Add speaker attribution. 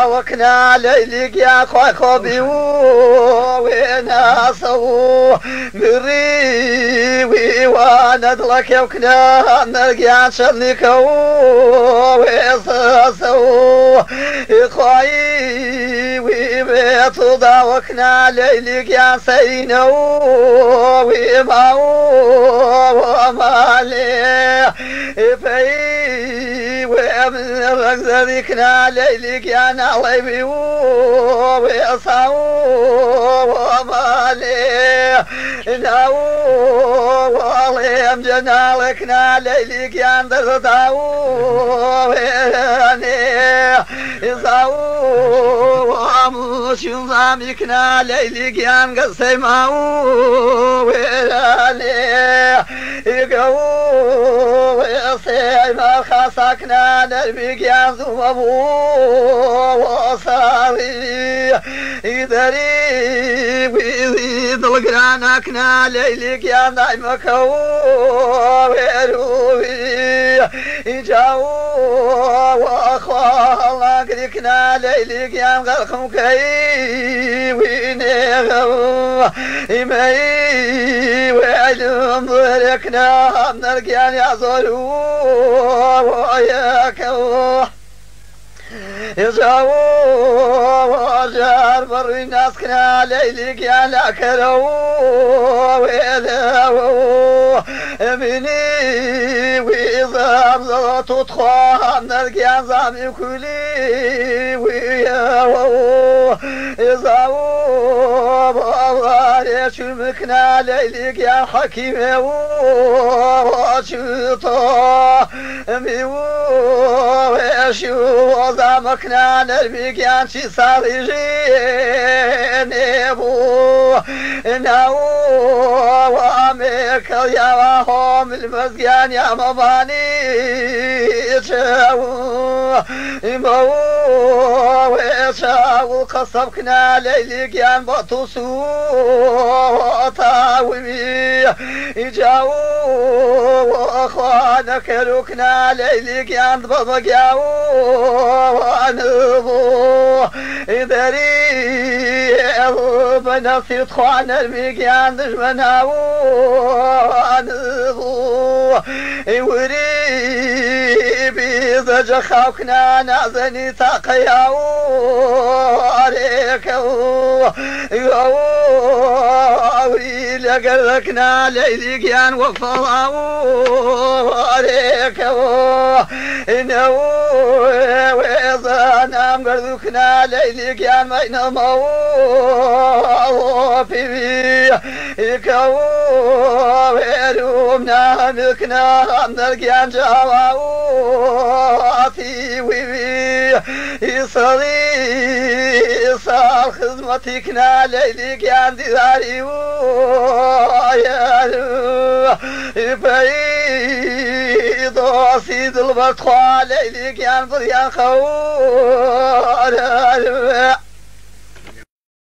Speaker 1: وكنا ليلك يا خوي وينا صو مري وانا دلك يا وكنا نرجع شرنك ويصو خوي وبيت ضا وكنا ليلك يا سينو وما ومالي في ومن رقصتنا ليلك يا نعلبي ويصاو ومالي ناو واليم جنالكنا ليلك يا ندرتاو وياني يصاو ومش ينظامكنا ليلك يا نقسماو وياني يقو ويصيب خاصكنا نربيك يا زمبو وصاري يدري ويزيد القرانكنا ليلك يا نايمك ويروي يجاو واخوالله قريكنا ليلك يا مغلقم كي وينيغو يمي وعلم ضركنا نرقيان يا زولو وياكو يجاو وجار بر الناس كنا ليلك يا لاكرو ويلاو مني ويزام زوت تخوام نرقيان زامي كلي وياو يزاو بغاري شمكنا ليلك يا حكيم وشوطو ميو ويشو زامكنا نربيك يا شي صاري جينيبو ناو واميك يا وهم المزيان يا مباني شاو مو ويشاو قصبكنا ليلك يا بطوسو طاوي يجاو واخوانك ركنا ليلك يا بابك يا وانبو يدري بنفسي تخوان الميك يا دشمنا وانبو يوري بيزج خاوكنا نازني تاقيا واريكو يوري لقلقنا ليلك يا وفضاو واريكو إنه ويزانا قردوكنا ليلك يا مينمو في يكو ويرومنا ملكنا نرقيان جاواو وي يصلي صار خدمتكنا ليلك يا انتظاري يبيض وسيد البطخوة ليلك يا نفر يا خوار